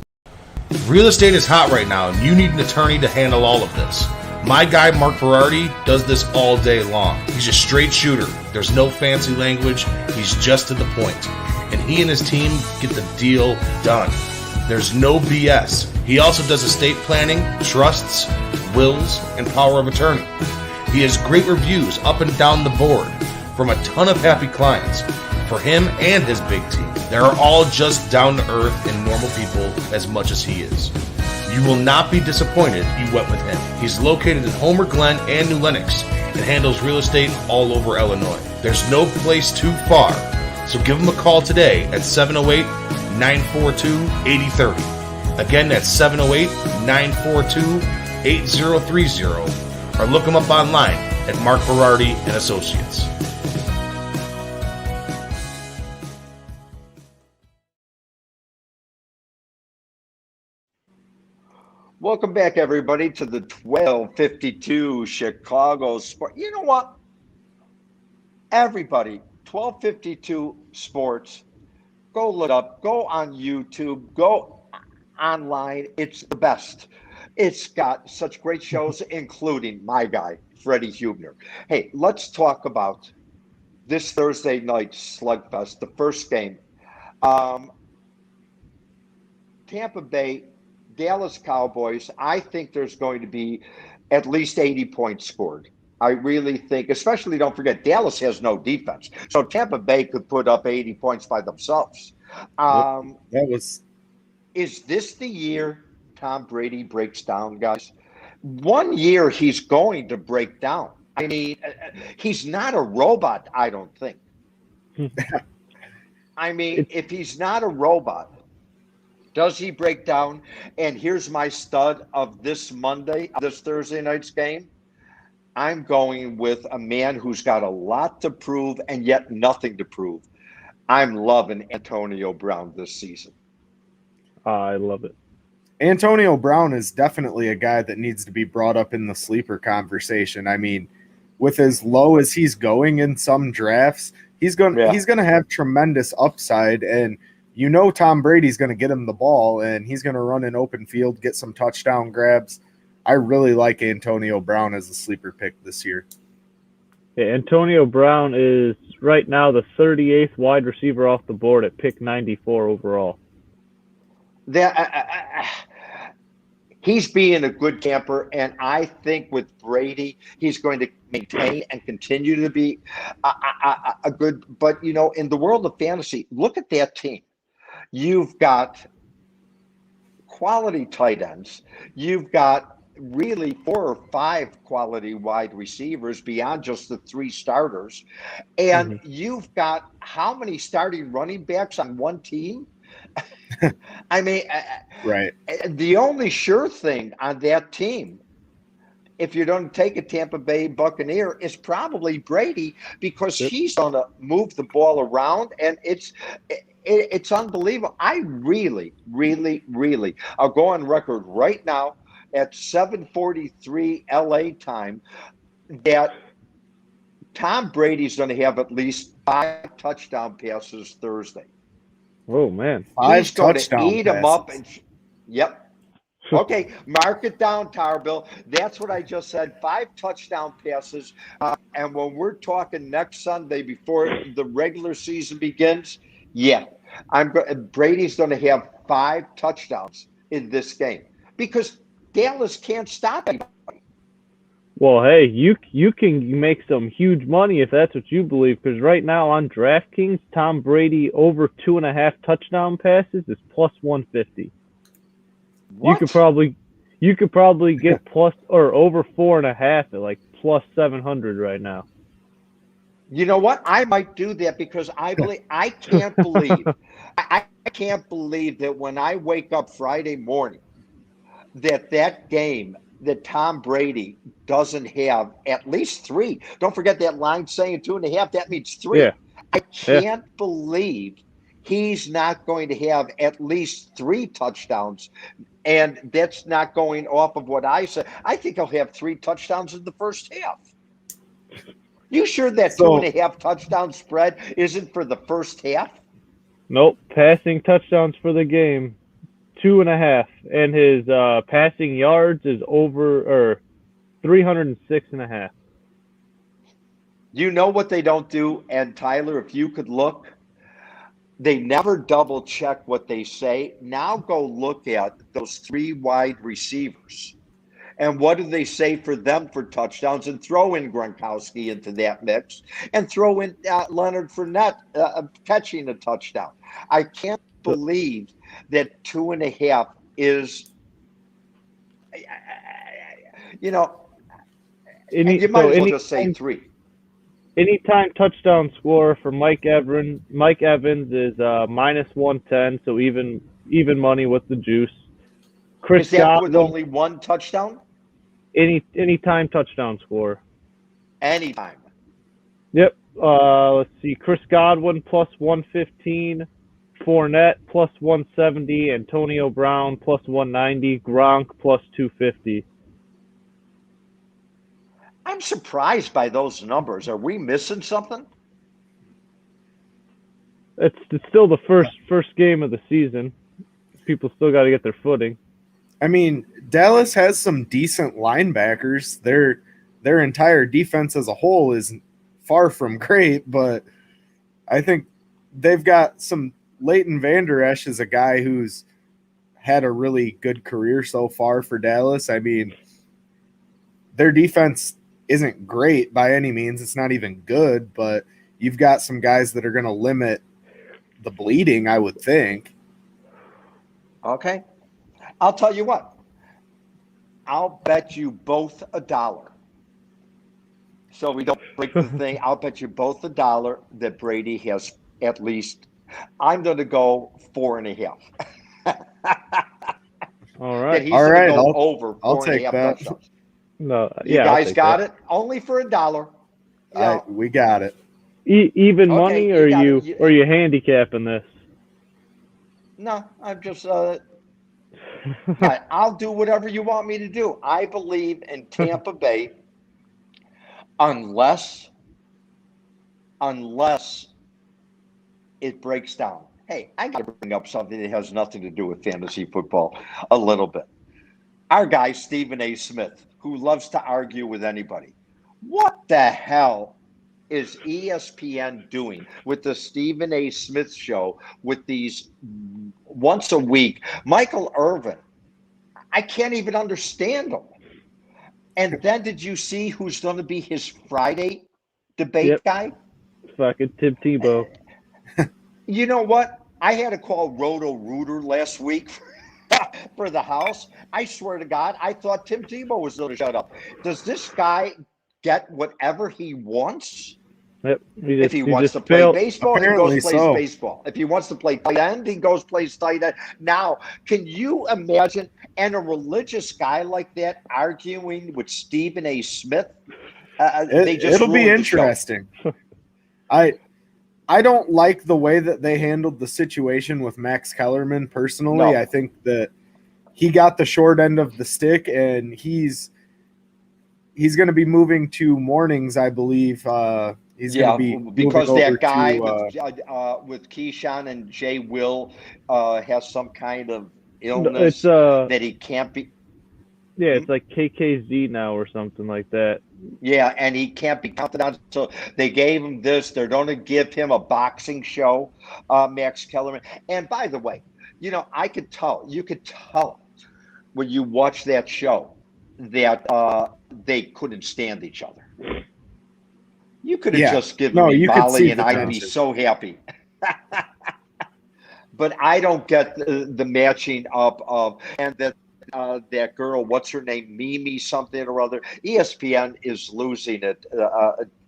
Real estate is hot right now, and you need an attorney to handle all of this. My guy, Mark Berardi, does this all day long. He's a straight shooter. There's no fancy language. He's just to the point. And he and his team get the deal done. There's no BS. He also does estate planning, trusts, wills, and power of attorney. He has great reviews up and down the board from a ton of happy clients. For him and his big team, they're all just down to earth and normal people as much as he is. You will not be disappointed you went with him. He's located in Homer Glen and New Lenox and handles real estate all over Illinois. There's no place too far, so give him a call today at 708-942-8030. Again, that's 708-942-8030, or look him up online at Mark Berardi and Associates. Welcome back, everybody, to the 1252 Chicago Sport. You know what? Everybody, 1252 Sports, go look up, go on YouTube, go online. It's the best. It's got such great shows, including my guy, Freddie Hubner. Hey, let's talk about this Thursday night slugfest, the first game. Tampa Bay, Dallas Cowboys. I think there's going to be at least 80 points scored. I really think, especially don't forget, Dallas has no defense. So Tampa Bay could put up 80 points by themselves. Is this the year Tom Brady breaks down, guys? One year he's going to break down. I mean, he's not a robot, I don't think. I mean, if he's not a robot, does he break down? And here's my stud of this Thursday night's game. I'm going with a man who's got a lot to prove and yet nothing to prove. I'm loving Antonio Brown this season. I love it. Antonio Brown is definitely a guy that needs to be brought up in the sleeper conversation. I mean, with as low as he's going in some drafts, he's going to have tremendous upside, and you know Tom Brady's going to get him the ball, and he's going to run an open field, get some touchdown grabs. I really like Antonio Brown as a sleeper pick this year. Yeah, Antonio Brown is right now the 38th wide receiver off the board at pick 94 overall. He's being a good camper, and I think with Brady, he's going to maintain and continue to be a good. But, you know, in the world of fantasy, look at that team. You've got quality tight ends. You've got really 4 or 5 quality wide receivers beyond just the 3 starters. And you've got how many starting running backs on one team? I mean, right. The only sure thing on that team, if you don't take a Tampa Bay Buccaneer, is probably Brady, because he's going to move the ball around, and it's unbelievable. I really, really, really, I'll go on record right now at 7:43 LA time that Tom Brady's going to have at least 5 touchdown passes Thursday. Oh, man. 5 touchdown passes. Eat them up. Yep. Okay, mark it down, Tarbill. That's what I just said. 5 touchdown passes. And when we're talking next Sunday before the regular season begins, Brady's going to have 5 touchdowns in this game because Dallas can't stop anybody. Well, hey, you can make some huge money if that's what you believe, because right now on DraftKings, Tom Brady over 2.5 touchdown passes is plus 150. What? You could probably get plus or over 4.5 at like plus 700 right now. You know what? I might do that because I can't believe I can't believe that when I wake up Friday morning that game that Tom Brady doesn't have at least three. Don't forget that line saying 2.5. That means three. Yeah. I can't believe he's not going to have at least 3 touchdowns. And that's not going off of what I said. I think he'll have 3 touchdowns in the first half. You sure that 2.5 touchdown spread isn't for the first half? Nope. Passing touchdowns for the game, 2.5, and his passing yards is over 306.5. You know what they don't do, and Tyler, if you could look, they never double check what they say. Now go look at those 3 wide receivers. And what do they say for them for touchdowns? And throw in Gronkowski into that mix and throw in Leonard Fournette catching a touchdown. I can't believe that 2.5 is, you might as well just say 3. Anytime touchdown score for Mike Evans is -110, so even money with the juice. Chris Is that Godwin, with only 1 touchdown? Anytime touchdown score. Anytime. Yep. Let's see. Chris Godwin +115, Fournette +170, Antonio Brown +190, Gronk +250. I'm surprised by those numbers. Are we missing something? It's still the first game of the season. People still got to get their footing. I mean, Dallas has some decent linebackers. Their entire defense as a whole is far from great, but I think they've got some. Leighton Vander Esch is a guy who's had a really good career so far for Dallas. I mean, their defense isn't great by any means. It's not even good, but you've got some guys that are going to limit the bleeding, I would think. Okay. I'll tell you what. I'll bet you both $1. So we don't break the thing. I'll bet you both $1 that Brady has at least. I'm going to go 4.5. All right. That he's going to go over I'll 4.5 take that. touchdowns. No, You yeah, guys got it? Only for $1. We got it. Even Okay, money, you or got you it. or you handicapping this? No, I'm just I'll do whatever you want me to do. I believe in Tampa Bay unless it breaks down. Hey, I got to bring up something that has nothing to do with fantasy football a little bit. Our guy, Stephen A. Smith, who loves to argue with anybody. What the hell is ESPN doing with the Stephen A. Smith show with these once a week? Michael Irvin, I can't even understand him. And then did you see who's going to be his Friday debate guy? Fucking Tim Tebow. You know what? I had to call Roto Rooter last week for the house. I swear to God, I thought Tim Tebow was going to shut up. Does this guy get whatever he wants? Yep. If he wants to play baseball, he goes plays baseball. If he wants to play tight end, he goes plays tight end. Now, can you imagine a religious guy like that arguing with Stephen A. Smith? It'll be interesting. I don't like the way that they handled the situation with Max Kellerman personally. No. I think that he got the short end of the stick, and he's going to be moving to mornings, I believe. He's going to be because that guy with Keyshawn and Jay Will has some kind of illness that he can't be. Yeah, it's like KKZ now or something like that. Yeah, and he can't be counted on. So they gave him this. They're going to give him a boxing show, Max Kellerman. And by the way, you could tell when you watch that show that they couldn't stand each other. You could have just given me Molly and I'd be so happy. But I don't get the matching up of, and that girl, what's her name, Mimi something or other. ESPN is losing it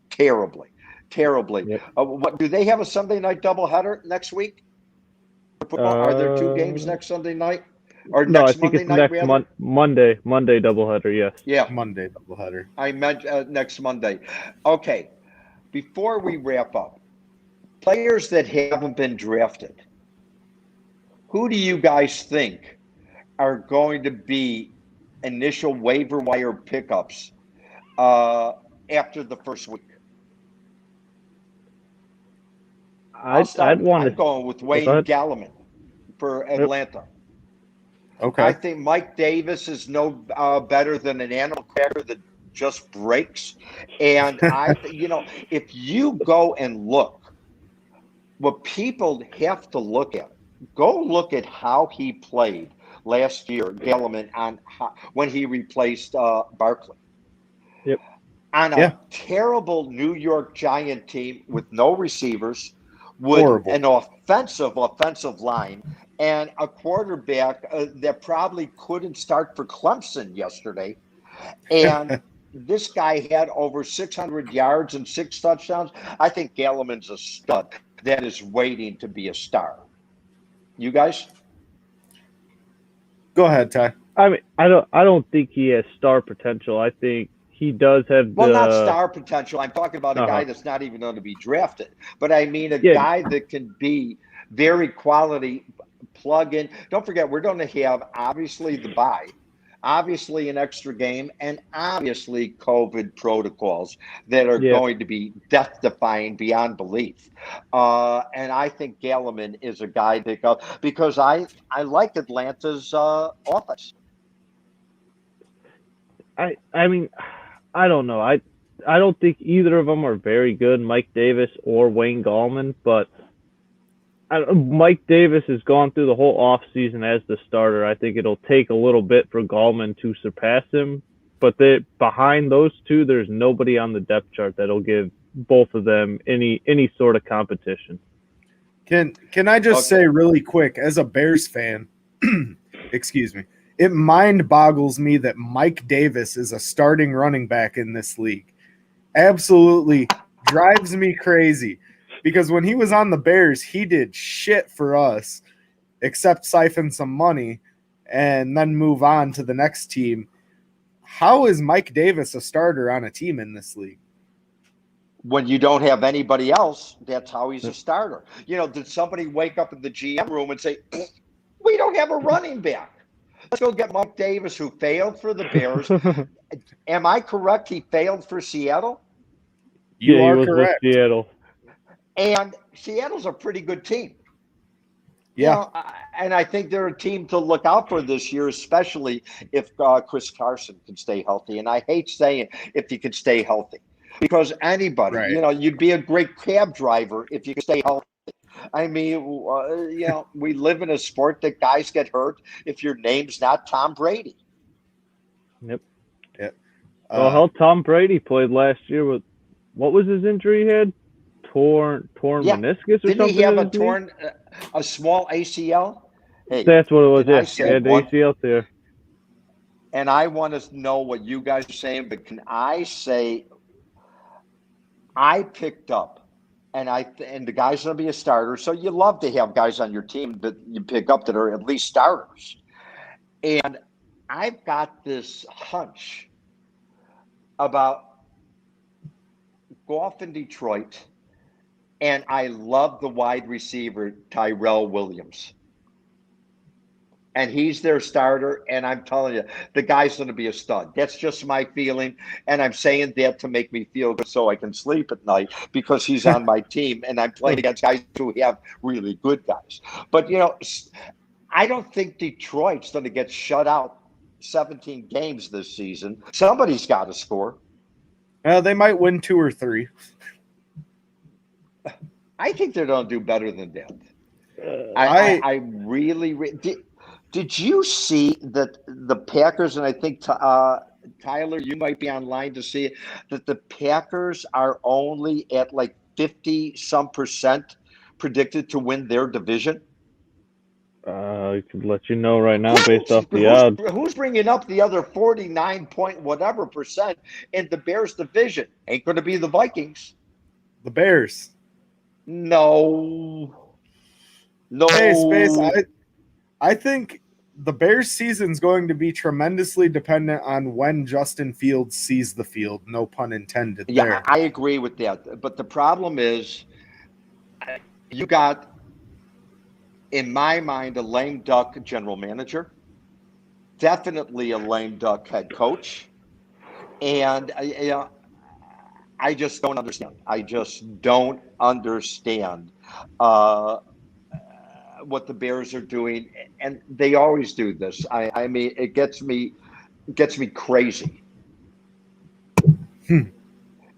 terribly. terribly. Yep. What do they have a Sunday night doubleheader next week? Are there 2 games next Sunday night or No, I next think Monday it's night? next Monday doubleheader. Yes. Yeah, Monday doubleheader. I meant next Monday. Okay, before we wrap up, players that haven't been drafted, who do you guys think are going to be initial waiver wire pickups after the first week? I'd want I'm going with Wayne Galliman for Atlanta. Okay. I think Mike Davis is no better than an animal cracker that just breaks. And if you go and look, what people have to look at, go look at how he played last year, Galliman, when he replaced Barkley. Yep. On a terrible New York Giant team with no receivers, with an offensive line, and a quarterback that probably couldn't start for Clemson yesterday. And this guy had over 600 yards and 6 touchdowns. I think Galliman's a stud that is waiting to be a star. You guys? Go ahead, Ty. I mean, I don't think he has star potential. I think he does have not star potential. I'm talking about a guy that's not even going to be drafted. But I mean a guy that can be very quality plug in. Don't forget, we're going to have obviously the bye, obviously an extra game, and obviously COVID protocols that are going to be death-defying beyond belief. And I think Galliman is a guy to go because I like Atlanta's offense. I mean, I don't know. I don't think either of them are very good, Mike Davis or Wayne Gallman, but Mike Davis has gone through the whole offseason as the starter. I think it'll take a little bit for Gallman to surpass him, but behind those two, there's nobody on the depth chart that'll give both of them any sort of competition. Can I just say really quick, as a Bears fan, excuse me, it mind boggles me that Mike Davis is a starting running back in this league. Absolutely drives me crazy. Because when he was on the Bears, he did shit for us, except siphon some money and then move on to the next team. How is Mike Davis a starter on a team in this league? When you don't have anybody else, that's how he's a starter. Did somebody wake up in the GM room and say, we don't have a running back? Let's go get Mike Davis, who failed for the Bears. Am I correct? He failed for Seattle? You are he was correct. With Seattle. And Seattle's a pretty good team. Yeah. And I think they're a team to look out for this year, especially if Chris Carson can stay healthy. And I hate saying if he could stay healthy, because anybody, you'd be a great cab driver if you could stay healthy. I mean, we live in a sport that guys get hurt if your name's not Tom Brady. Yep. Well, how Tom Brady played last year with, what was his injury he had? Torn meniscus or something? Didn't he have a small ACL? Hey, that's what it was. He had the ACL there. And I want to know what you guys are saying, but can I say I picked up, and the guy's going to be a starter, so you love to have guys on your team that you pick up that are at least starters. And I've got this hunch about Goff in Detroit. And I love the wide receiver, Tyrell Williams. And he's their starter. And I'm telling you, the guy's going to be a stud. That's just my feeling. And I'm saying that to make me feel good so I can sleep at night because he's on my team. And I'm playing against guys who have really good guys. But, I don't think Detroit's going to get shut out 17 games this season. Somebody's got to score. They might win 2 or 3. I think they're going to do better than that. I really did you see that the Packers, and I think Tyler, you might be online to see it, that the Packers are only at like 50-some% predicted to win their division? I can let you know right now based off the odds. Who's bringing up the other 49 point whatever percent in the Bears division? Ain't going to be the Vikings. The Bears. No. Hey, Space, I think the Bears season's going to be tremendously dependent on when Justin Fields sees the field. No pun intended Yeah, there. I agree with that. But the problem is, you got, in my mind, a lame duck general manager, definitely a lame duck head coach, and I just don't understand. I just don't understand what the Bears are doing, and they always do this. I mean, it gets me crazy.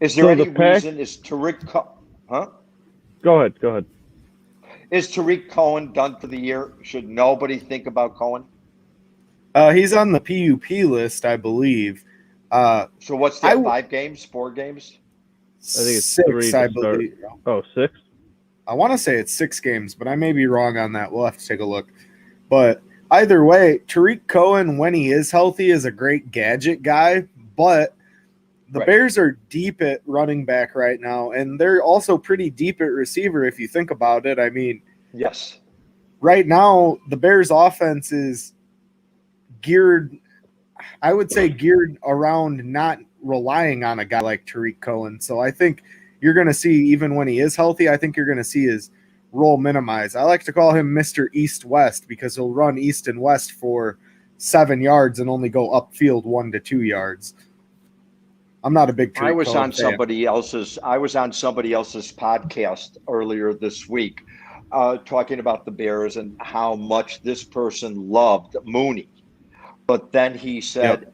Is there So any the Pack- reason? Is Tariq? Huh? Go ahead. Is Tariq Cohen done for the year? Should nobody think about Cohen? He's on the PUP list, I believe. So what's that? 5 games? 4 games? I think it's 6, 3 I to start. believe. Oh, 6? I want to say it's 6 games, but I may be wrong on that. We'll have to take a look. But either way, Tariq Cohen, when he is healthy, is a great gadget guy. But the Right. Bears are deep at running back right now, and they're also pretty deep at receiver if you think about it. I mean, Yes. right now, the Bears' offense is geared, I would say, geared around not relying on a guy like Tariq Cohen. So I think you're going to see, even when he is healthy, I think you're going to see his role minimized. I like to call him Mr. East-West because he'll run east and west for 7 yards and only go upfield 1 to 2 yards. I'm not a big Tariq I was Cohen on fan. somebody else's podcast earlier this week, talking about the Bears and how much this person loved Mooney. But then he said,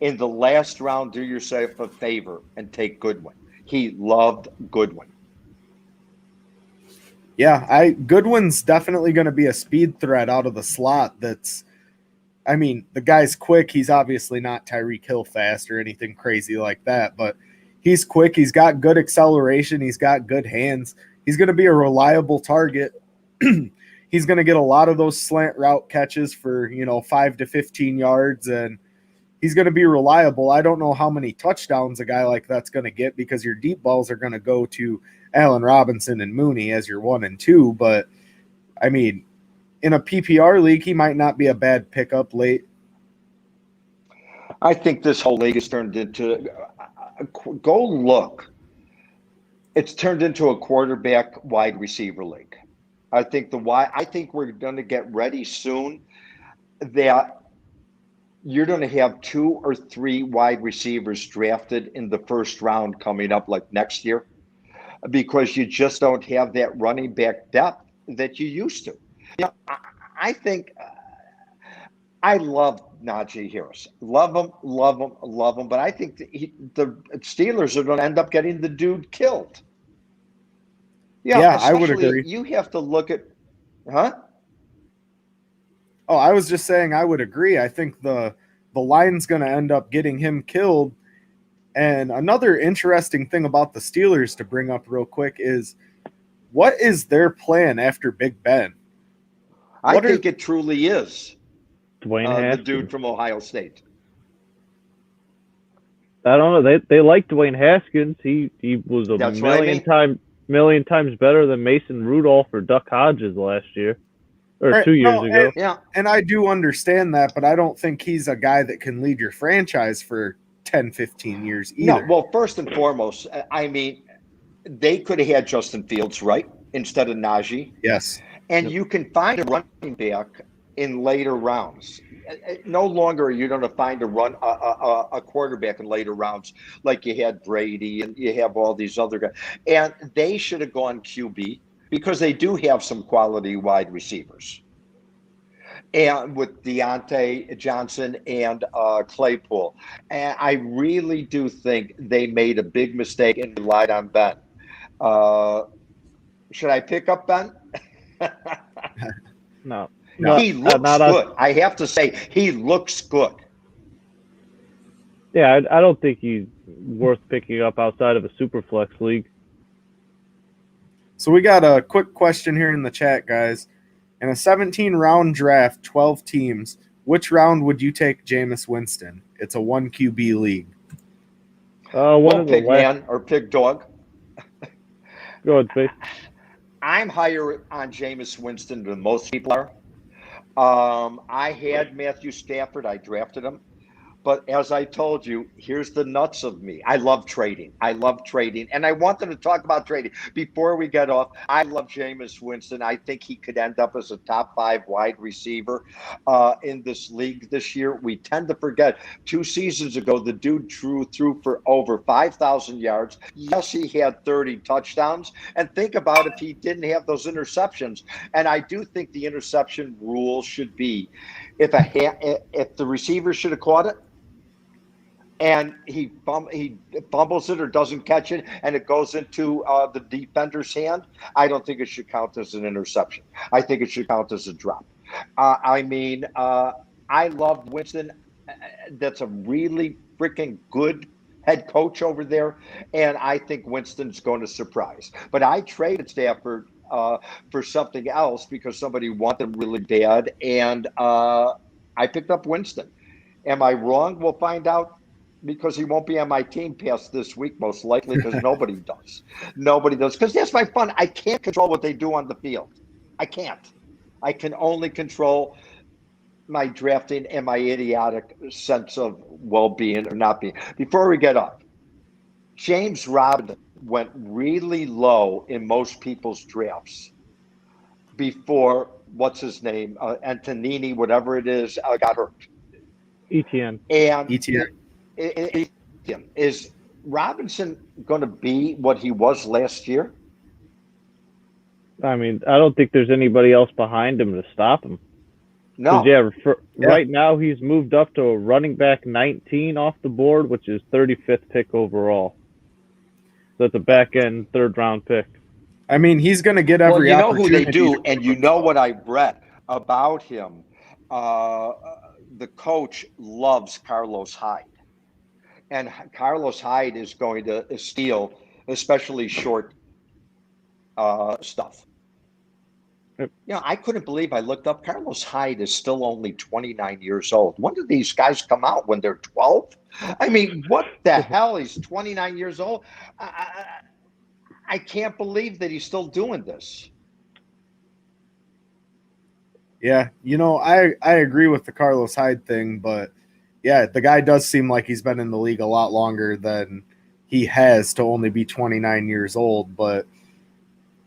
in the last round, do yourself a favor and take Goodwin. He loved Goodwin. Yeah, Goodwin's definitely going to be a speed threat out of the slot. I mean, the guy's quick. He's obviously not Tyreek Hill fast or anything crazy like that, but he's quick. He's got good acceleration. He's got good hands. He's going to be a reliable target. He's going to get a lot of those slant route catches for, 5 to 15 yards, and he's going to be reliable. I don't know how many touchdowns a guy like that's going to get because your deep balls are going to go to Allen Robinson and Mooney as your 1 and 2, but I mean, in a PPR league, he might not be a bad pickup late. I think this whole league has turned into go look. It's turned into a quarterback wide receiver league. I think we're going to get ready soon that you're going to have 2 or 3 wide receivers drafted in the first round coming up like next year because you just don't have that running back depth that you used to. I think I love Najee Harris. Love him. But I think the Steelers are going to end up getting the dude killed. Yeah, I would agree. You have to look at, huh? Oh, I was just saying I would agree. I think the line's going to end up getting him killed. And another interesting thing about the Steelers to bring up real quick is what is their plan after Big Ben? I think it truly is Dwayne Haskins. the dude from Ohio State. I don't know. They like Dwayne Haskins. He was a million times better than Mason Rudolph or Duck Hodges last year or 2 years ago. And I do understand that, but I don't think he's a guy that can lead your franchise for 10, 15 years either. No, well, first and foremost, I mean, they could have had Justin Fields, right, instead of Najee. Yes. And you can find a running back in later rounds. No longer are you going to find a quarterback in later rounds like you had Brady and you have all these other guys. And they should have gone QB because they do have some quality wide receivers. And with Deontay Johnson and Claypool. And I really do think they made a big mistake and relied on Ben. Should I pick up Ben? No. He looks good. I have to say, he looks good. Yeah, I don't think he's worth picking up outside of a super flex league. So we got a quick question here in the chat, guys. In a 17-round draft, 12 teams, which round would you take Jameis Winston? It's a 1 QB league. Well, pig man or pig dog. Go ahead, Space. I'm higher on Jameis Winston than most people are. I had Matthew Stafford. I drafted him. But as I told you, here's the nuts of me. I love trading. And I wanted to talk about trading. Before we get off, I love Jameis Winston. I think he could end up as a top 5 wide receiver in this league this year. We tend to forget 2 seasons ago, the dude threw for over 5,000 yards. Yes, he had 30 touchdowns. And think about if he didn't have those interceptions. And I do think the interception rule should be if the receiver should have caught it, and he fumbles it or doesn't catch it, and it goes into the defender's hand, I don't think it should count as an interception. I think it should count as a drop. I love Winston. That's a really freaking good head coach over there, and I think Winston's going to surprise. But I traded Stafford for something else because somebody wanted him really bad, and I picked up Winston. Am I wrong? We'll find out. Because he won't be on my team past this week, most likely, because nobody does. Nobody does. Because that's my fun. I can't control what they do on the field. I can't. I can only control my drafting and my idiotic sense of well-being or not being. Before we get up, James Robinson went really low in most people's drafts before, what's his name, Antonini, whatever it is, got hurt. ETN. And ETN. Is Robinson going to be what he was last year? I mean, I don't think there's anybody else behind him to stop him. No. Right now he's moved up to a running back 19 off the board, which is 35th pick overall. So it's a back-end third-round pick. I mean, he's going to get every opportunity. Who they do, and you know what I read about him. The coach loves Carlos Hyde. And Carlos Hyde is going to steal, especially short stuff. Yep. I couldn't believe I looked up. Carlos Hyde is still only 29 years old. When do these guys come out? When they're 12? I mean, what the hell? He's 29 years old. I can't believe that he's still doing this. Yeah, I agree with the Carlos Hyde thing, but yeah, the guy does seem like he's been in the league a lot longer than he has to only be 29 years old. But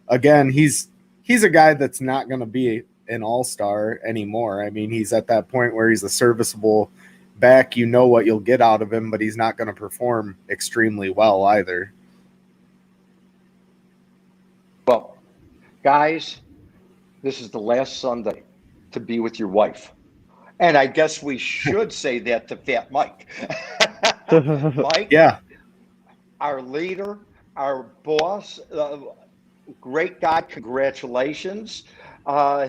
again, he's a guy that's not going to be an all-star anymore. I mean, he's at that point where he's a serviceable back. You know what you'll get out of him, but he's not going to perform extremely well either. Well, guys, this is the last Sunday to be with your wife. And I guess we should say that to Fat Mike. Mike, yeah, our leader, our boss, great guy. Congratulations.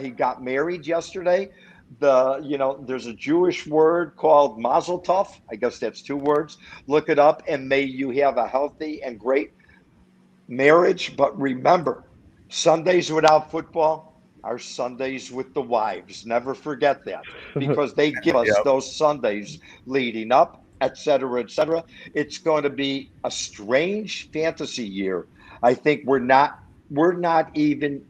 He got married yesterday. There's a Jewish word called Mazel Tov. I guess that's 2 words. Look it up, and may you have a healthy and great marriage. But remember, Sundays without football are Sundays with the wives. Never forget that, because they give us those Sundays leading up, et cetera, et cetera. It's going to be a strange fantasy year. I think we're not even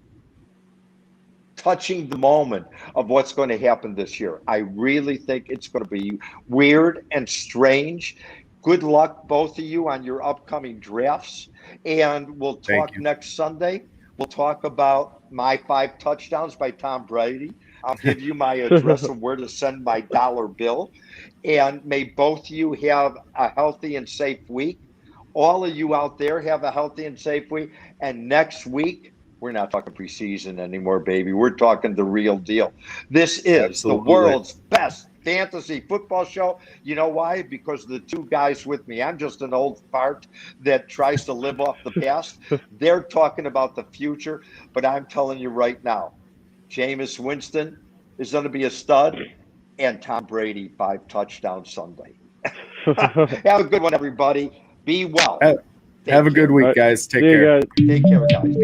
touching the moment of what's going to happen this year. I really think it's going to be weird and strange. Good luck, both of you, on your upcoming drafts. And we'll talk next Sunday. We'll talk about my 5 touchdowns by Tom Brady. I'll give you my address of where to send my dollar bill. And may both of you have a healthy and safe week. All of you out there have a healthy and safe week. And next week, we're not talking preseason anymore, baby. We're talking the real deal. This is the world's best fantasy football show. You know why? Because the 2 guys with me, I'm just an old fart that tries to live off the past. They're talking about the future, but I'm telling you right now, Jameis Winston is going to be a stud, and Tom Brady 5 touchdowns Sunday. Have a good one, everybody. Be well. Have a good week, guys. Take care. Guys. Take care, guys.